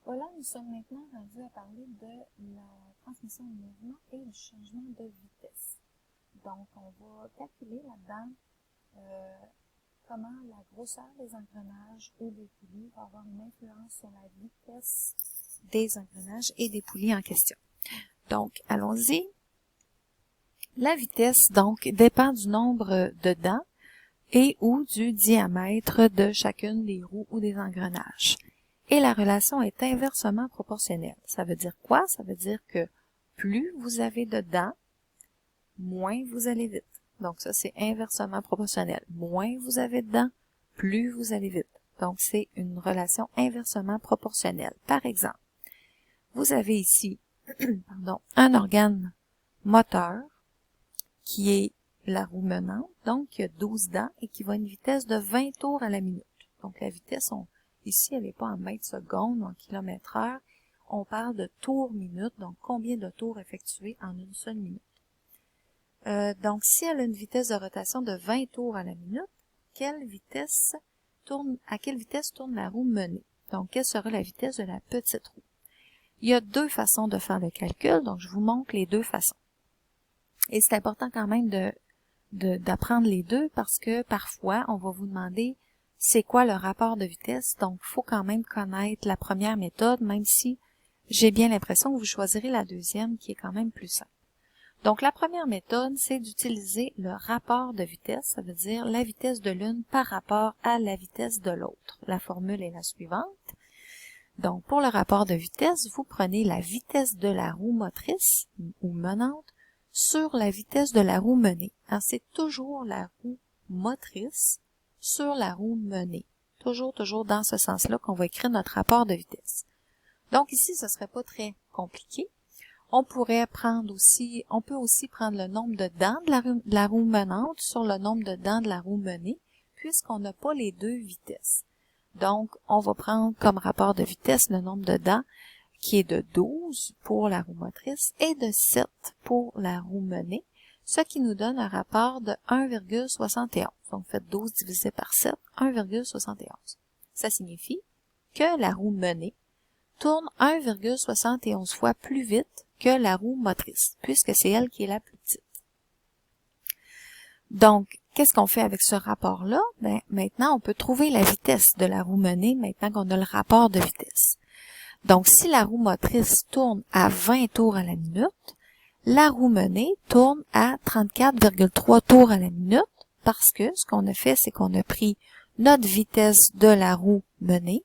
Voilà, nous sommes maintenant rendus à parler de la transmission de mouvement et du changement de vitesse. Donc, on va calculer là-dedans comment la grosseur des engrenages ou des poulies va avoir une influence sur la vitesse des engrenages et des poulies en question. Donc, allons-y. La vitesse, donc, dépend du nombre de dents et ou du diamètre de chacune des roues ou des engrenages. Et la relation est inversement proportionnelle. Ça veut dire quoi? Ça veut dire que plus vous avez de dents, moins vous allez vite. Donc ça, c'est inversement proportionnel. Moins vous avez de dents, plus vous allez vite. Donc c'est une relation inversement proportionnelle. Par exemple, vous avez ici un organe moteur qui est la roue menante, donc qui a 12 dents et qui va à une vitesse de 20 tours à la minute. Donc la vitesse, ici, elle n'est pas en mètres secondes ou en kilomètres heure. On parle de tours minute, donc combien de tours effectués en une seule minute. Donc si elle a une vitesse de rotation de 20 tours à la minute, à quelle vitesse tourne la roue menée? Donc quelle sera la vitesse de la petite roue? Il y a deux façons de faire le calcul, donc je vous montre les deux façons. Et c'est important quand même d'apprendre les deux parce que parfois, on va vous demander c'est quoi le rapport de vitesse. Donc, il faut quand même connaître la première méthode, même si j'ai bien l'impression que vous choisirez la deuxième qui est quand même plus simple. Donc, la première méthode, c'est d'utiliser le rapport de vitesse, ça veut dire la vitesse de l'une par rapport à la vitesse de l'autre. La formule est la suivante. Donc, pour le rapport de vitesse, vous prenez la vitesse de la roue motrice ou menante sur la vitesse de la roue menée. Alors, c'est toujours la roue motrice sur la roue menée. Toujours dans ce sens-là qu'on va écrire notre rapport de vitesse. Donc ici, ce serait pas très compliqué. On peut aussi prendre le nombre de dents de la roue menante sur le nombre de dents de la roue menée, puisqu'on n'a pas les deux vitesses. Donc, on va prendre comme rapport de vitesse le nombre de dents qui est de 12 pour la roue motrice et de 7 pour la roue menée, ce qui nous donne un rapport de 1,71. Donc, faites 12 divisé par 7, 1,71. Ça signifie que la roue menée tourne 1,71 fois plus vite que la roue motrice, puisque c'est elle qui est la plus petite. Donc, qu'est-ce qu'on fait avec ce rapport-là? Ben, maintenant, on peut trouver la vitesse de la roue menée maintenant qu'on a le rapport de vitesse. Donc, si la roue motrice tourne à 20 tours à la minute, la roue menée tourne à 34,3 tours à la minute parce que ce qu'on a fait, c'est qu'on a pris notre vitesse de la roue menante,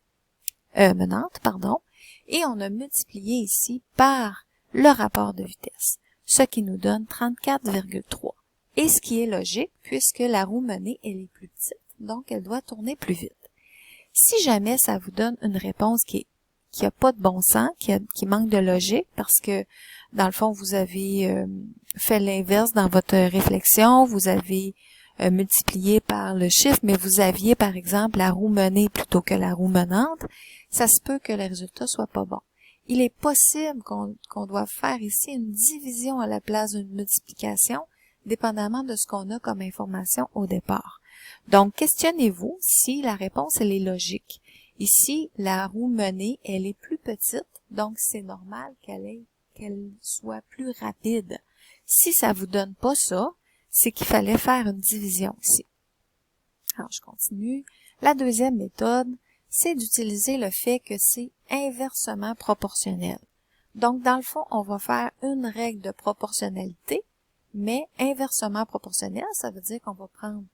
et on a multiplié ici par le rapport de vitesse, ce qui nous donne 34,3. Et ce qui est logique, puisque la roue menée, elle est plus petite, donc elle doit tourner plus vite. Si jamais ça vous donne une réponse qui a pas de bon sens, qui manque de logique, parce que, dans le fond, vous avez fait l'inverse dans votre réflexion, vous avez multiplié par le chiffre, mais vous aviez, par exemple, la roue menée plutôt que la roue menante, ça se peut que le résultat soit pas bon. Il est possible qu'on doive faire ici une division à la place d'une multiplication, dépendamment de ce qu'on a comme information au départ. Donc, questionnez-vous si la réponse, elle est logique. Ici, la roue menée, elle est plus petite, donc c'est normal qu'elle soit plus rapide. Si ça vous donne pas ça, c'est qu'il fallait faire une division ici. Alors, je continue. La deuxième méthode, c'est d'utiliser le fait que c'est inversement proportionnel. Donc, dans le fond, on va faire une règle de proportionnalité, mais inversement proportionnelle, ça veut dire qu'on va prendre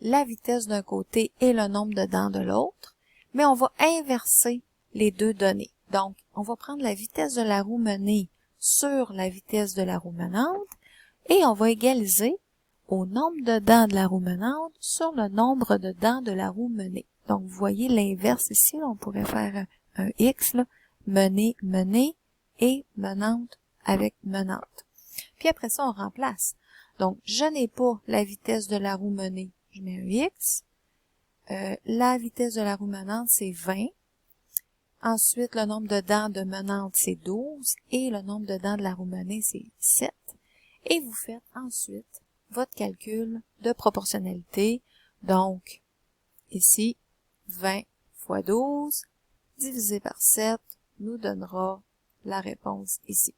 la vitesse d'un côté et le nombre de dents de l'autre, mais on va inverser les deux données. Donc, on va prendre la vitesse de la roue menée sur la vitesse de la roue menante et on va égaliser au nombre de dents de la roue menante sur le nombre de dents de la roue menée. Donc, vous voyez l'inverse ici, là, on pourrait faire un X, là, menée, menée et menante avec menante. Puis après ça, on remplace. Donc, je n'ai pas la vitesse de la roue menée, je mets un X. La vitesse de la roue menante, c'est 20. Ensuite, le nombre de dents de menante, c'est 12. Et le nombre de dents de la roue menée, c'est 7. Et vous faites ensuite votre calcul de proportionnalité. Donc, ici, 20 fois 12 divisé par 7 nous donnera la réponse ici.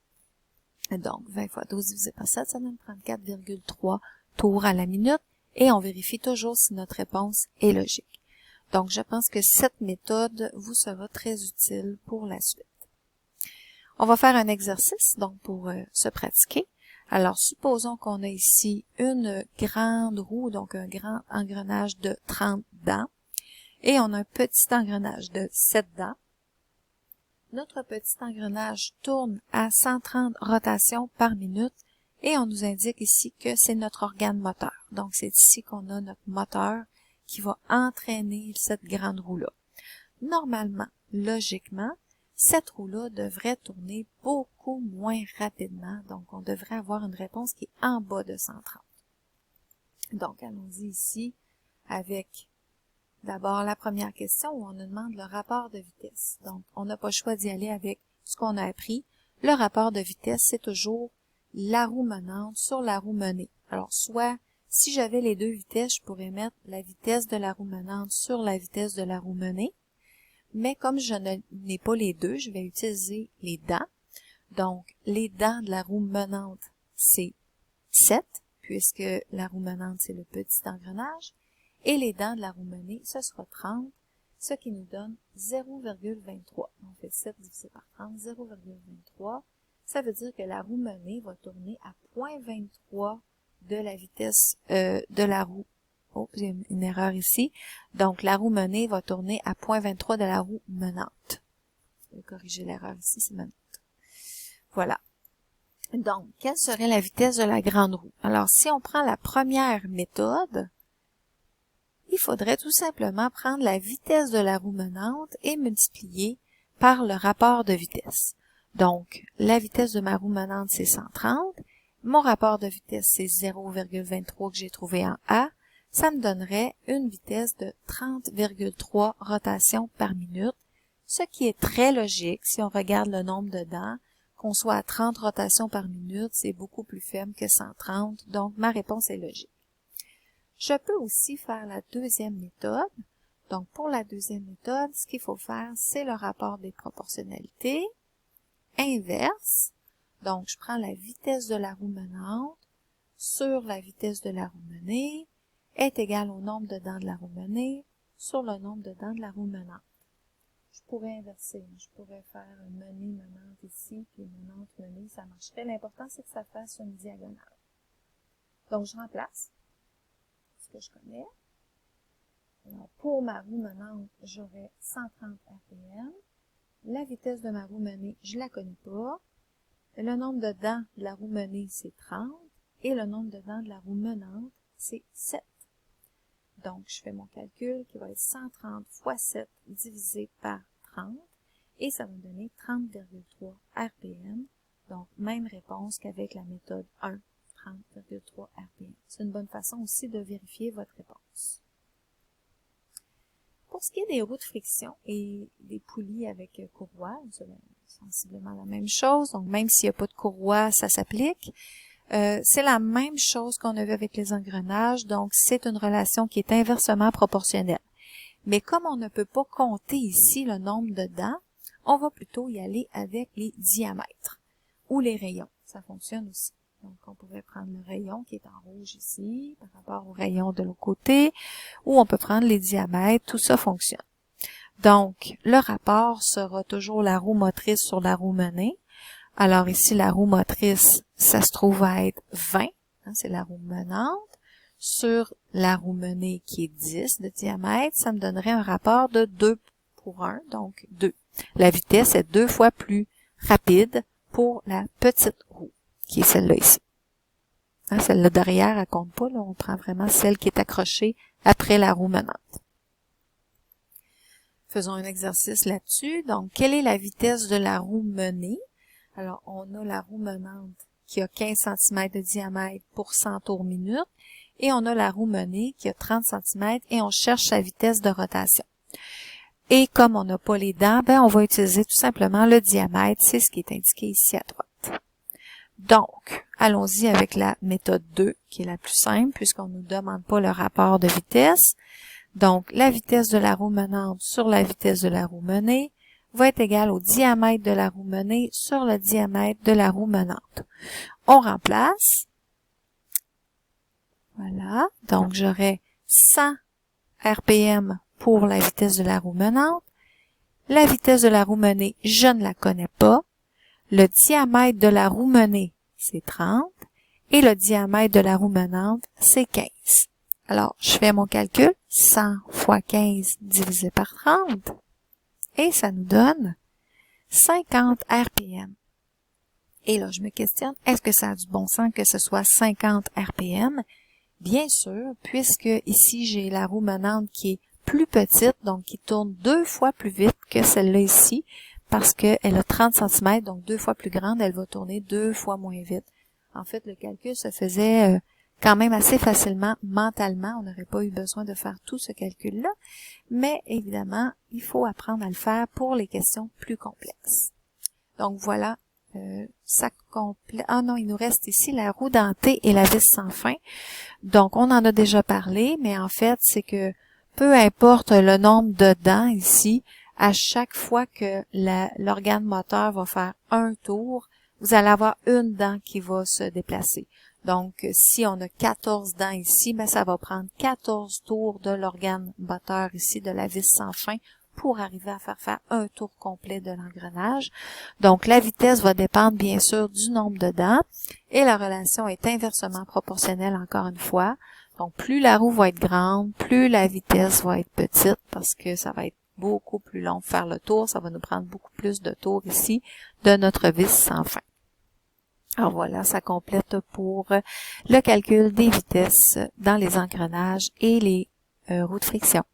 Donc, 20 fois 12 divisé par 7, ça donne 34,3 tours à la minute et on vérifie toujours si notre réponse est logique. Donc, je pense que cette méthode vous sera très utile pour la suite. On va faire un exercice, donc, pour se pratiquer. Alors, supposons qu'on a ici une grande roue, donc un grand engrenage de 30 dents, et on a un petit engrenage de 7 dents. Notre petit engrenage tourne à 130 rotations par minute et on nous indique ici que c'est notre organe moteur. Donc, c'est ici qu'on a notre moteur qui va entraîner cette grande roue-là. Normalement, logiquement, cette roue-là devrait tourner beaucoup moins rapidement. Donc, on devrait avoir une réponse qui est en bas de 130. Donc, allons-y ici avec d'abord la première question où on nous demande le rapport de vitesse. Donc, on n'a pas le choix d'y aller avec ce qu'on a appris. Le rapport de vitesse, c'est toujours la roue menante sur la roue menée. Alors, soit, si j'avais les deux vitesses, je pourrais mettre la vitesse de la roue menante sur la vitesse de la roue menée. Mais comme je n'ai pas les deux, je vais utiliser les dents. Donc, les dents de la roue menante, c'est 7, puisque la roue menante, c'est le petit engrenage. Et les dents de la roue menée, ce sera 30, ce qui nous donne 0,23. On fait 7 divisé par 30, 0,23. Ça veut dire que la roue menée va tourner à 0,23 de la vitesse de la roue. Oh, j'ai une erreur ici. Donc, la roue menée va tourner à 0,23 de la roue menante. Je vais corriger l'erreur ici, c'est menante. Voilà. Donc, quelle serait la vitesse de la grande roue? Alors, si on prend la première méthode, il faudrait tout simplement prendre la vitesse de la roue menante et multiplier par le rapport de vitesse. Donc, la vitesse de ma roue menante, c'est 130. Mon rapport de vitesse, c'est 0,23 que j'ai trouvé en A. Ça me donnerait une vitesse de 30,3 rotations par minute, ce qui est très logique si on regarde le nombre de dents. Qu'on soit à 30 rotations par minute, c'est beaucoup plus faible que 130, donc ma réponse est logique. Je peux aussi faire la deuxième méthode. Donc, pour la deuxième méthode, ce qu'il faut faire, c'est le rapport des proportionnalités inverse. Donc, je prends la vitesse de la roue menante sur la vitesse de la roue menée est égal au nombre de dents de la roue menée sur le nombre de dents de la roue menante. Je pourrais inverser. Je pourrais faire une menée menante ici, puis menante menée, ça marcherait. L'important, c'est que ça fasse une diagonale. Donc, je remplace ce que je connais. Alors, pour ma roue menante, j'aurai 130 RPM. La vitesse de ma roue menée, je la connais pas. Le nombre de dents de la roue menée, c'est 30. Et le nombre de dents de la roue menante, c'est 7. Donc, je fais mon calcul qui va être 130 fois 7 divisé par 30. Et ça va me donner 30,3 RPM. Donc, même réponse qu'avec la méthode 1, 30,3 RPM. C'est une bonne façon aussi de vérifier votre réponse. Pour ce qui est des roues de friction et des poulies avec courroie, c'est sensiblement la même chose. Donc, même s'il n'y a pas de courroie, ça s'applique. C'est la même chose qu'on a vu avec les engrenages. Donc, c'est une relation qui est inversement proportionnelle. Mais comme on ne peut pas compter ici le nombre de dents, on va plutôt y aller avec les diamètres ou les rayons. Ça fonctionne aussi. Donc, on pourrait prendre le rayon qui est en rouge ici par rapport au rayon de l'autre côté, ou on peut prendre les diamètres, tout ça fonctionne. Donc, le rapport sera toujours la roue motrice sur la roue menée. Alors ici, la roue motrice, ça se trouve à être 20, hein, c'est la roue menante, sur la roue menée qui est 10 de diamètre, ça me donnerait un rapport de 2 pour 1, donc 2. La vitesse est 2 fois plus rapide pour la petite roue, qui est celle-là ici. Hein, celle-là derrière, elle compte pas, là, on prend vraiment celle qui est accrochée après la roue menante. Faisons un exercice là-dessus. Donc, quelle est la vitesse de la roue menée? Alors, on a la roue menante qui a 15 cm de diamètre pour 100 tours minute et on a la roue menée qui a 30 cm et on cherche sa vitesse de rotation. Et comme on n'a pas les dents, on va utiliser tout simplement le diamètre, c'est ce qui est indiqué ici à droite. Donc, allons-y avec la méthode 2 qui est la plus simple puisqu'on ne nous demande pas le rapport de vitesse. Donc, la vitesse de la roue menante sur la vitesse de la roue menée va être égal au diamètre de la roue menée sur le diamètre de la roue menante. On remplace. Voilà. Donc, j'aurai 100 RPM pour la vitesse de la roue menante. La vitesse de la roue menée, je ne la connais pas. Le diamètre de la roue menée, c'est 30. Et le diamètre de la roue menante, c'est 15. Alors, je fais mon calcul. 100 fois 15 divisé par 30. Et ça nous donne 50 RPM. Et là, je me questionne, est-ce que ça a du bon sens que ce soit 50 RPM? Bien sûr, puisque ici, j'ai la roue menante qui est plus petite, donc qui tourne 2 fois plus vite que celle-là ici, parce qu'elle a 30 cm, donc 2 fois plus grande, elle va tourner 2 fois moins vite. En fait, le calcul se faisait quand même assez facilement mentalement. On n'aurait pas eu besoin de faire tout ce calcul-là, mais évidemment, il faut apprendre à le faire pour les questions plus complexes. Donc voilà, ça complète. Ah non, il nous reste ici la roue dentée et la vis sans fin. Donc, on en a déjà parlé, mais en fait, c'est que peu importe le nombre de dents ici, à chaque fois que l'organe moteur va faire un tour, vous allez avoir une dent qui va se déplacer. Donc, si on a 14 dents ici, ben, ça va prendre 14 tours de l'organe moteur ici, de la vis sans fin, pour arriver à faire un tour complet de l'engrenage. Donc, la vitesse va dépendre bien sûr du nombre de dents et la relation est inversement proportionnelle encore une fois. Donc, plus la roue va être grande, plus la vitesse va être petite parce que ça va être beaucoup plus long de faire le tour. Ça va nous prendre beaucoup plus de tours ici de notre vis sans fin. Alors voilà, ça complète pour le calcul des vitesses dans les engrenages et les roues de friction.